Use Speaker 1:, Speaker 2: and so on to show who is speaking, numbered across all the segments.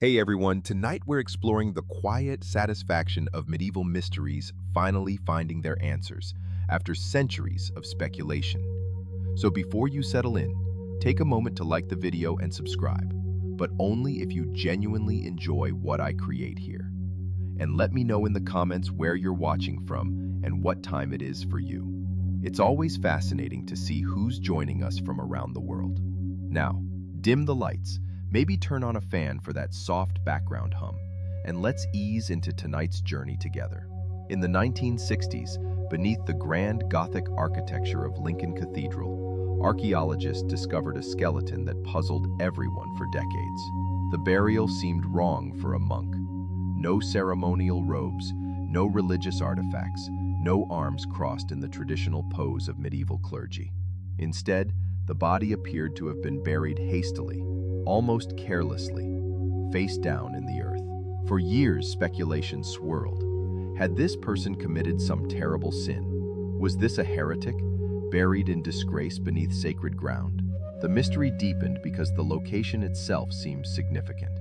Speaker 1: Hey everyone, tonight we're exploring the quiet satisfaction of medieval mysteries finally finding their answers after centuries of speculation. So before you settle in, take a moment to like the video and subscribe, but only if you genuinely enjoy what I create here. And let me know in the comments where you're watching from and what time it is for you. It's always fascinating to see who's joining us from around the world. Now, dim the lights. Maybe turn on a fan for that soft background hum, and let's ease into tonight's journey together. In the 1960s, beneath the grand Gothic architecture of Lincoln Cathedral, archaeologists discovered a skeleton that puzzled everyone for decades. The burial seemed wrong for a monk. No ceremonial robes, no religious artifacts, no arms crossed in the traditional pose of medieval clergy. Instead, the body appeared to have been buried hastily, almost carelessly, face down in the earth. For years, speculation swirled. Had this person committed some terrible sin? Was this a heretic, buried in disgrace beneath sacred ground? The mystery deepened because the location itself seemed significant.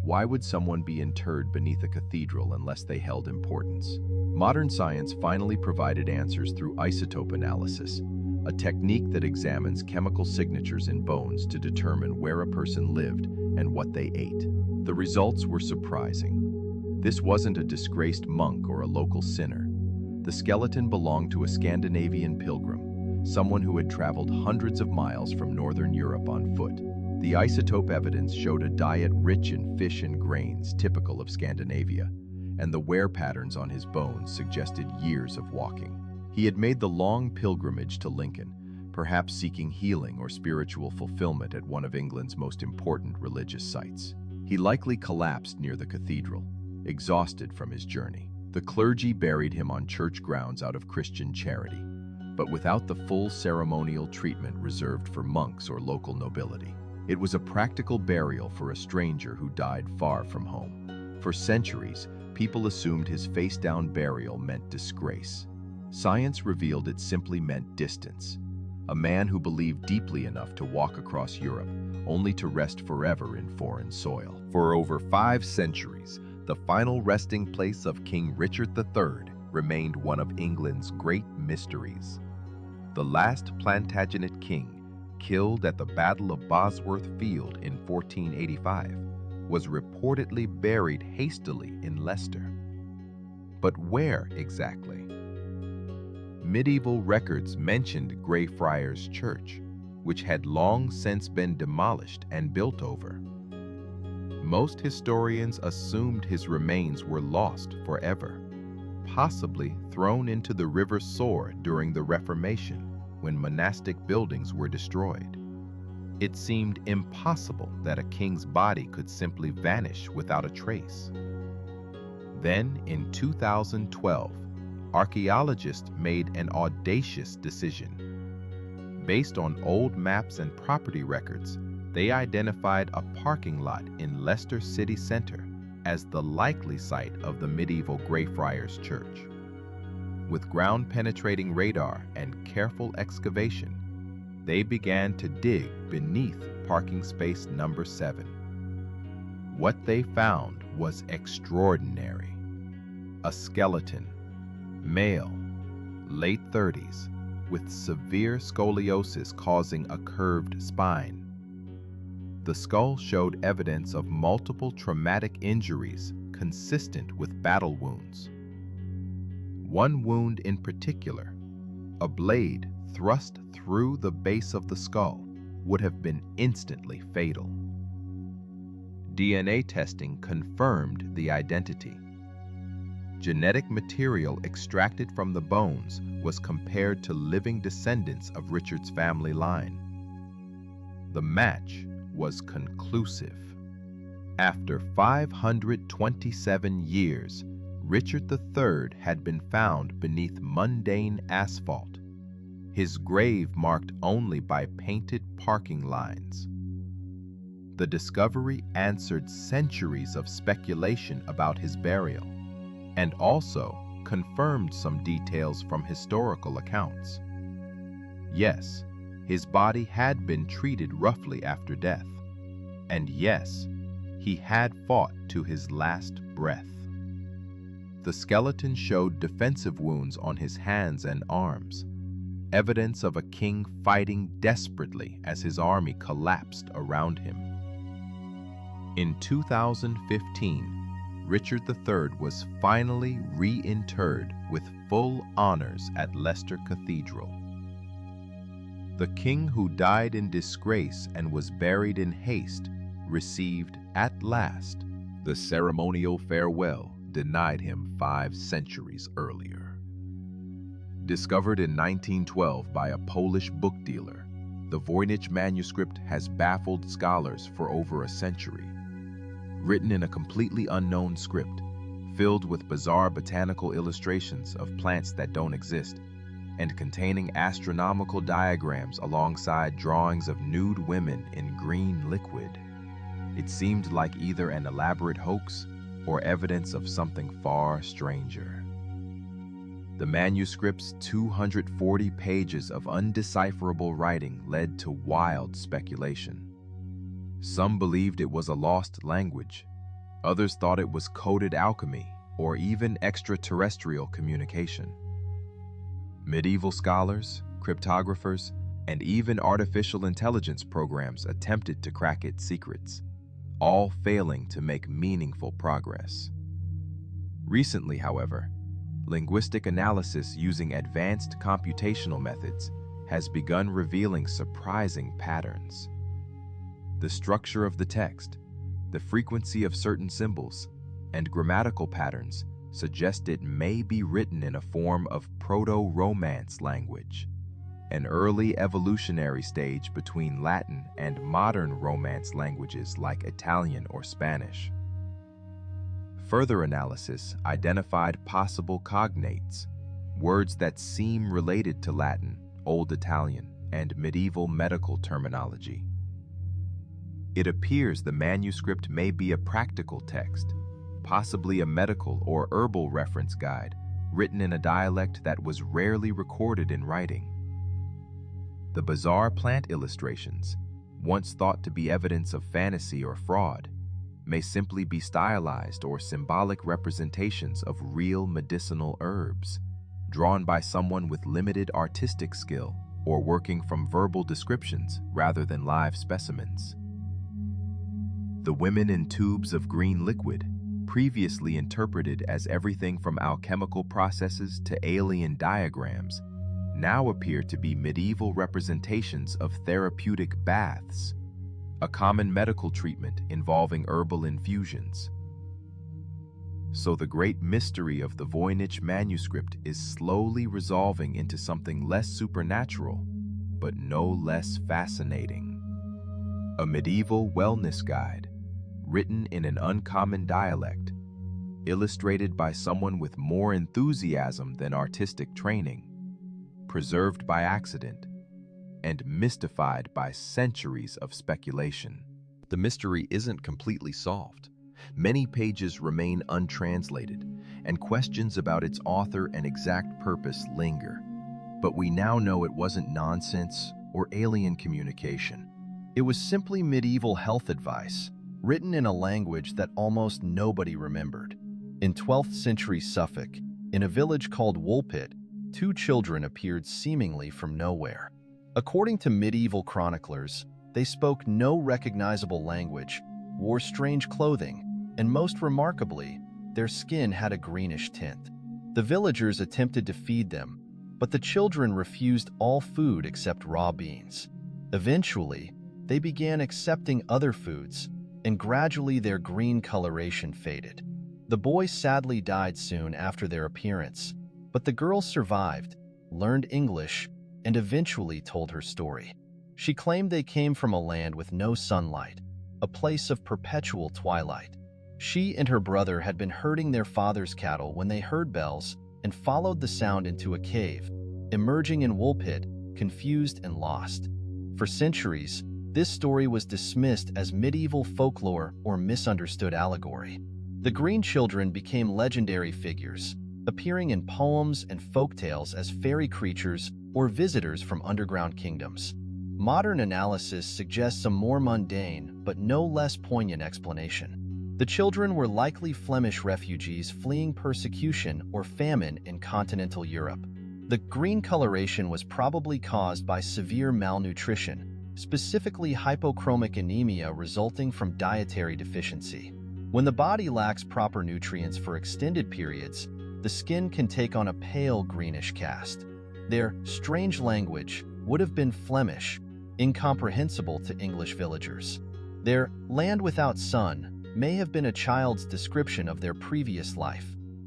Speaker 1: Why would someone be interred beneath a cathedral unless they held importance? Modern science finally provided answers through isotope analysis, a technique that examines chemical signatures in bones to determine where a person lived and what they ate. The results were surprising. This wasn't a disgraced monk or a local sinner. The skeleton belonged to a Scandinavian pilgrim, someone who had traveled hundreds of miles from northern Europe on foot. The isotope evidence showed a diet rich in fish and grains typical of Scandinavia, and the wear patterns on his bones suggested years of walking. He had made the long pilgrimage to Lincoln, perhaps seeking healing or spiritual fulfillment at one of England's most important religious sites. He likely collapsed near the cathedral, exhausted from his journey. The clergy buried him on church grounds out of Christian charity, but without the full ceremonial treatment reserved for monks or local nobility. It was a practical burial for a stranger who died far from home. For centuries, people assumed his face-down burial meant disgrace. Science revealed it simply meant distance. A man who believed deeply enough to walk across Europe, only to rest forever in foreign soil. For over 5 centuries, the final resting place of King Richard III remained one of England's great mysteries. The last Plantagenet king, killed at the Battle of Bosworth Field in 1485, was reportedly buried hastily in Leicester. But where exactly? Medieval records mentioned Greyfriars Church, which had long since been demolished and built over. Most historians assumed his remains were lost forever, possibly thrown into the River Soar during the Reformation, when monastic buildings were destroyed. It seemed impossible that a king's body could simply vanish without a trace. Then, in 2012, archaeologists made an audacious decision. Based on old maps and property records, they identified a parking lot in Leicester city center as the likely site of the medieval Greyfriars Church. With ground-penetrating radar and careful excavation, they began to dig beneath parking space number 7. What they found was extraordinary. A skeleton, male, late 30s, with severe scoliosis causing a curved spine. The skull showed evidence of multiple traumatic injuries consistent with battle wounds. One wound in particular, a blade thrust through the base of the skull, would have been instantly fatal. DNA testing confirmed the identity. Genetic material extracted from the bones was compared to living descendants of Richard's family line. The match was conclusive. After 527 years, Richard III had been found beneath mundane asphalt, his grave marked only by painted parking lines. The discovery answered centuries of speculation about his burial, and also confirmed some details from historical accounts. Yes, his body had been treated roughly after death, and yes, he had fought to his last breath. The skeleton showed defensive wounds on his hands and arms, evidence of a king fighting desperately as his army collapsed around him. In 2015, Richard III was finally reinterred with full honors at Leicester Cathedral. The king who died in disgrace and was buried in haste received, at last, the ceremonial farewell denied him 5 centuries earlier. Discovered in 1912 by a Polish book dealer, the Voynich manuscript has baffled scholars for over a century. Written in a completely unknown script, filled with bizarre botanical illustrations of plants that don't exist, and containing astronomical diagrams alongside drawings of nude women in green liquid. It seemed like either an elaborate hoax or evidence of something far stranger. The manuscript's 240 pages of undecipherable writing led to wild speculation. Some believed it was a lost language. Others thought it was coded alchemy or even extraterrestrial communication. Medieval scholars, cryptographers, and even artificial intelligence programs attempted to crack its secrets, all failing to make meaningful progress. Recently, however, linguistic analysis using advanced computational methods has begun revealing surprising patterns. The structure of the text, the frequency of certain symbols, and grammatical patterns suggest it may be written in a form of Proto-Romance language, an early evolutionary stage between Latin and modern Romance languages like Italian or Spanish. Further analysis identified possible cognates, words that seem related to Latin, Old Italian, and medieval medical terminology. It appears the manuscript may be a practical text, possibly a medical or herbal reference guide, written in a dialect that was rarely recorded in writing. The bizarre plant illustrations, once thought to be evidence of fantasy or fraud, may simply be stylized or symbolic representations of real medicinal herbs, drawn by someone with limited artistic skill or working from verbal descriptions rather than live specimens. The women in tubes of green liquid, previously interpreted as everything from alchemical processes to alien diagrams, now appear to be medieval representations of therapeutic baths, a common medical treatment involving herbal infusions. So the great mystery of the Voynich manuscript is slowly resolving into something less supernatural, but no less fascinating. A medieval wellness guide, written in an uncommon dialect, illustrated by someone with more enthusiasm than artistic training, preserved by accident, and mystified by centuries of speculation. The mystery isn't completely solved. Many pages remain untranslated, and questions about its author and exact purpose linger. But we now know it wasn't nonsense or alien communication. It was simply medieval health advice, written in a language that almost nobody remembered. In 12th century Suffolk, in a village called Woolpit, 2 children appeared seemingly from nowhere. According to medieval chroniclers, they spoke no recognizable language, wore strange clothing, and most remarkably, their skin had a greenish tint. The villagers attempted to feed them, but the children refused all food except raw beans. Eventually, they began accepting other foods, and gradually their green coloration faded. The boys sadly died soon after their appearance, but the girl survived, learned English, and eventually told her story. She claimed they came from a land with no sunlight, a place of perpetual twilight. She and her brother had been herding their father's cattle when they heard bells and followed the sound into a cave, emerging in Woolpit, confused and lost. For centuries, this story was dismissed as medieval folklore or misunderstood allegory. The Green Children became legendary figures, appearing in poems and folktales as fairy creatures or visitors from underground kingdoms.
Speaker 2: Modern analysis suggests a more mundane, but no less poignant explanation. The children were likely Flemish refugees fleeing persecution or famine in continental Europe. The green coloration was probably caused by severe malnutrition, specifically hypochromic anemia resulting from dietary deficiency. When the body lacks proper nutrients for extended periods, the skin can take on a pale greenish cast. Their strange language would have been Flemish, incomprehensible to English villagers. Their land without sun may have been a child's description of their previous life.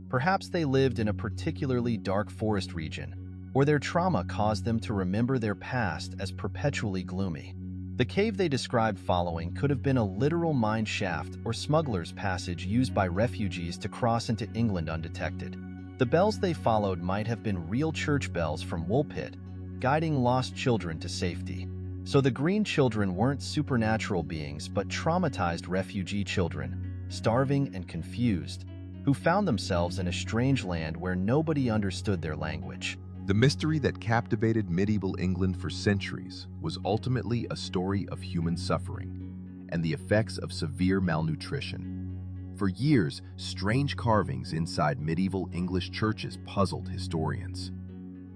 Speaker 2: Perhaps they lived in a particularly dark forest region, or their trauma caused them to remember their past as perpetually gloomy. The cave they described following could have been a literal mine shaft or smuggler's passage used by refugees to cross into England undetected. The bells they followed might have been real church bells from Woolpit, guiding lost children to safety. So the green children weren't supernatural beings but traumatized refugee children, starving and confused, who found themselves in a strange land where nobody understood their language.
Speaker 1: The mystery that captivated medieval England for centuries was ultimately a story of human suffering and the effects of severe malnutrition. For years, strange carvings inside medieval English churches puzzled historians.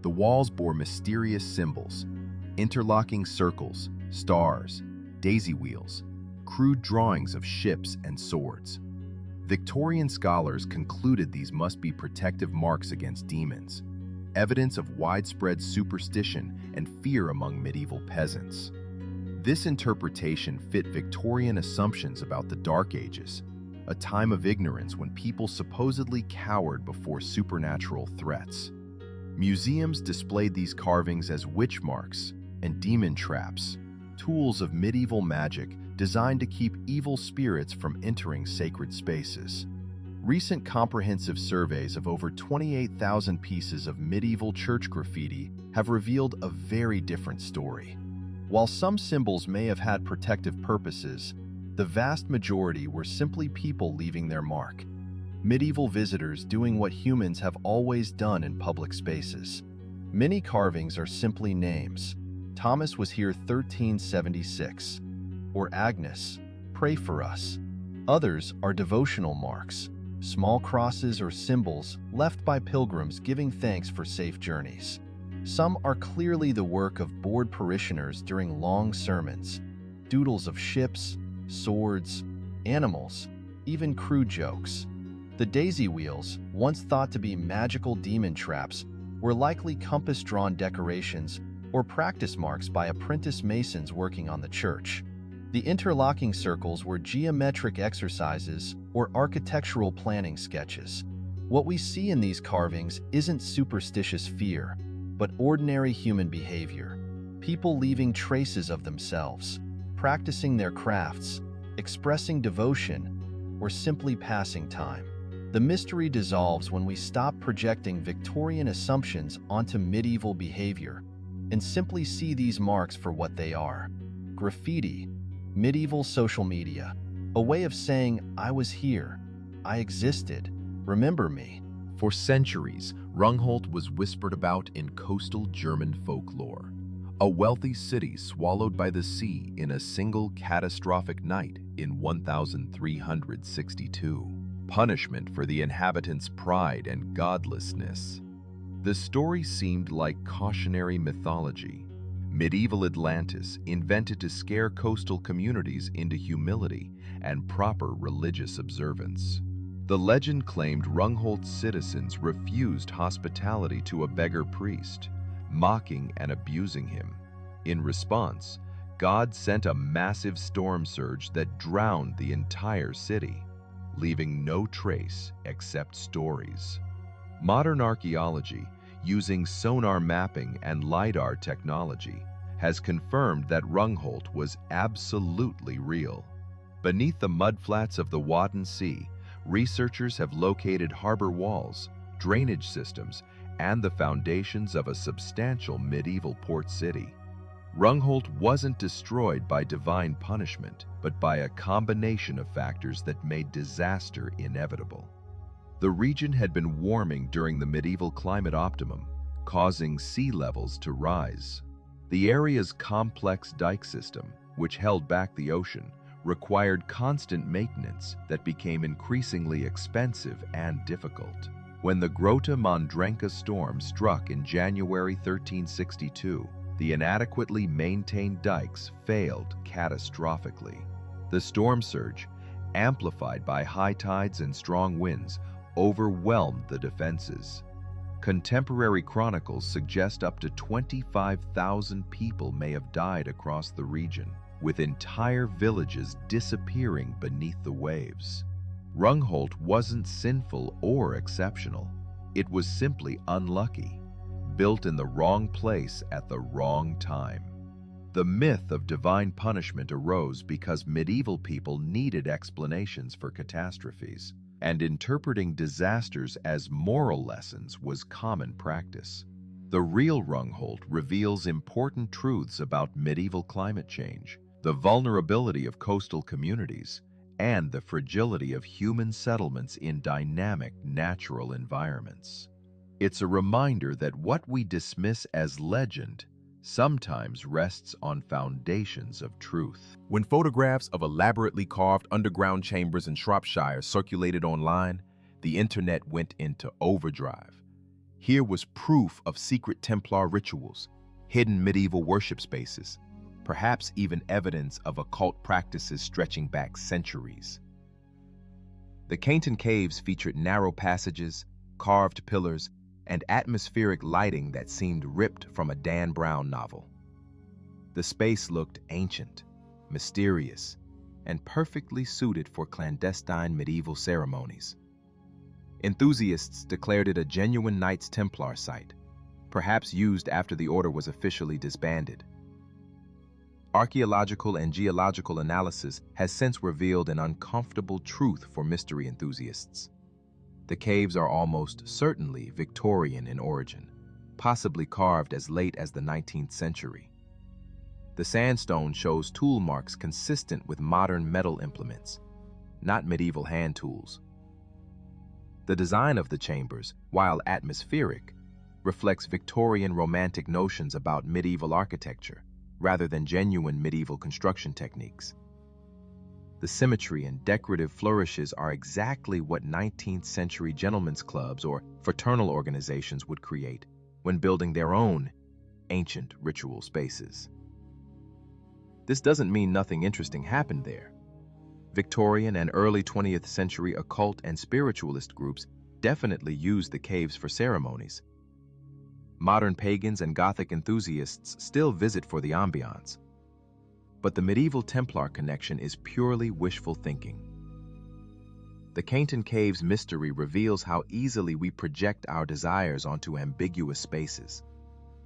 Speaker 1: The walls bore mysterious symbols, interlocking circles, stars, daisy wheels, crude drawings of ships and swords. Victorian scholars concluded these must be protective marks against demons, evidence of widespread superstition and fear among medieval peasants. This interpretation fit Victorian assumptions about the Dark Ages, a time of ignorance when people supposedly cowered before supernatural threats. Museums displayed these carvings as witch marks and demon traps, tools of medieval magic designed to keep evil spirits from entering sacred spaces. Recent comprehensive surveys of over 28,000 pieces of medieval church graffiti have revealed a very different story. While some symbols may have had protective purposes, the vast majority were simply people leaving their mark. Medieval visitors doing what humans have always done in public spaces. Many carvings are simply names. Thomas was here 1376. Or Agnes, pray for us. Others are devotional marks, small crosses or symbols left by pilgrims giving thanks for safe journeys. Some are clearly the work of bored parishioners during long sermons. Doodles of ships, swords, animals, even crude jokes. The daisy wheels, once thought to be magical demon traps, were likely compass-drawn decorations or practice marks by apprentice masons working on the church. The interlocking circles were geometric exercises or architectural planning sketches. What we see in these carvings isn't superstitious fear, but ordinary human behavior. People leaving traces of themselves, practicing their crafts, expressing devotion, or simply passing time. The mystery dissolves when we stop projecting Victorian assumptions onto medieval behavior and simply see these marks for what they are. Graffiti, medieval social media, a way of saying, I was here, I existed, remember me. For centuries, Rungholt was whispered about in coastal German folklore. A wealthy city swallowed by the sea in a single catastrophic night in 1362. Punishment for the inhabitants' pride and godlessness. The story seemed like cautionary mythology. Medieval Atlantis invented to scare coastal communities into humility and proper religious observance. The legend claimed Rungholt's citizens refused hospitality to a beggar priest, mocking and abusing him. In response, God sent a massive storm surge that drowned the entire city, leaving no trace except stories. Modern archaeology, using sonar mapping and LiDAR technology, has confirmed that Rungholt was absolutely real. Beneath the mudflats of the Wadden Sea, researchers have located harbor walls, drainage systems, and the foundations of a substantial medieval port city. Rungholt wasn't destroyed by divine punishment, but by a combination of factors that made disaster inevitable. The region had been warming during the medieval climate optimum, causing sea levels to rise. The area's complex dike system, which held back the ocean, required constant maintenance that became increasingly expensive and difficult. When the Grota Mandrenka storm struck in January 1362, the inadequately maintained dikes failed catastrophically. The storm surge, amplified by high tides and strong winds, overwhelmed the defenses. Contemporary chronicles suggest up to 25,000 people may have died across the region, with entire villages disappearing beneath the waves. Rungholt wasn't sinful or exceptional. It was simply unlucky, built in the wrong place at the wrong time. The myth of divine punishment arose because medieval people needed explanations for catastrophes, and interpreting disasters as moral lessons was common practice. The real Rungholt reveals important truths about medieval climate change, the vulnerability of coastal communities, and the fragility of human settlements in dynamic natural environments. It's a reminder that what we dismiss as legend sometimes rests on foundations of truth.
Speaker 3: When photographs of elaborately carved underground chambers in Shropshire circulated online, the internet went into overdrive. Here was proof of secret Templar rituals, hidden medieval worship spaces, perhaps even evidence of occult practices stretching back centuries. The Cainton Caves featured narrow passages, carved pillars, and atmospheric lighting that seemed ripped from a Dan Brown novel. The space looked ancient, mysterious, and perfectly suited for clandestine medieval ceremonies. Enthusiasts declared it a genuine Knights Templar site, perhaps used after the order was officially disbanded. Archaeological and geological analysis has since revealed an uncomfortable truth for mystery enthusiasts. The caves are almost certainly Victorian in origin, possibly carved as late as the 19th century. The sandstone shows tool marks consistent with modern metal implements, not medieval hand tools. The design of the chambers, while atmospheric, reflects Victorian Romantic notions about medieval architecture, rather than genuine medieval construction techniques. The symmetry and decorative flourishes are exactly what 19th century gentlemen's clubs or fraternal organizations would create when building their own ancient ritual spaces. This doesn't mean nothing interesting happened there. Victorian and early 20th century occult and spiritualist groups definitely used the caves for ceremonies. Modern pagans and Gothic enthusiasts still visit for the ambiance. But the medieval Templar connection is purely wishful thinking. The Cainton Caves mystery reveals how easily we project our desires onto ambiguous spaces,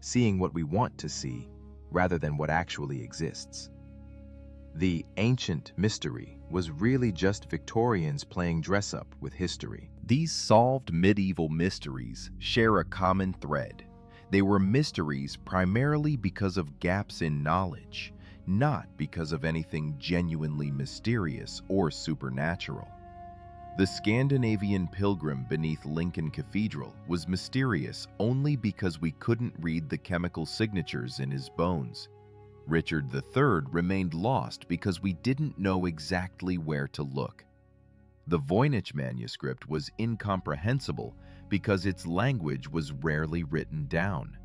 Speaker 3: seeing what we want to see rather than what actually exists. The ancient mystery was really just Victorians playing dress-up with history.
Speaker 1: These solved medieval mysteries share a common thread. They were mysteries primarily because of gaps in knowledge, not because of anything genuinely mysterious or supernatural. The Scandinavian pilgrim beneath Lincoln Cathedral was mysterious only because we couldn't read the chemical signatures in his bones. Richard III remained lost because we didn't know exactly where to look. The Voynich manuscript was incomprehensible because its language was rarely written down.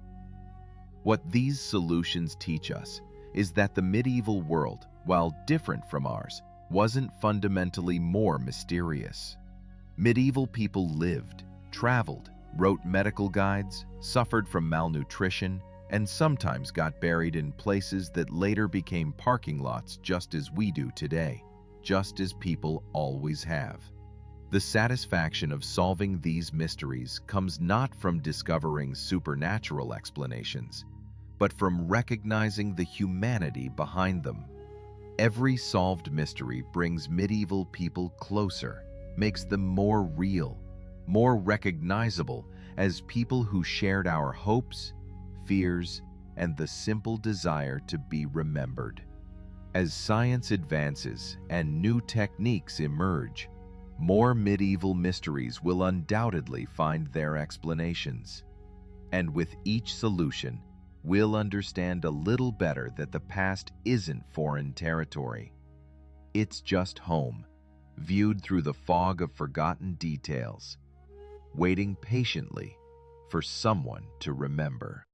Speaker 1: What these solutions teach us is that the medieval world, while different from ours, wasn't fundamentally more mysterious. Medieval people lived, traveled, wrote medical guides, suffered from malnutrition, and sometimes got buried in places that later became parking lots just as we do today, just as people always have. The satisfaction of solving these mysteries comes not from discovering supernatural explanations, but from recognizing the humanity behind them. Every solved mystery brings medieval people closer, makes them more real, more recognizable as people who shared our hopes, fears, and the simple desire to be remembered. As science advances and new techniques emerge, more medieval mysteries will undoubtedly find their explanations. And with each solution,
Speaker 3: we'll understand a little better that the past isn't foreign territory. It's just home, viewed through the fog of forgotten details, waiting patiently for someone to remember.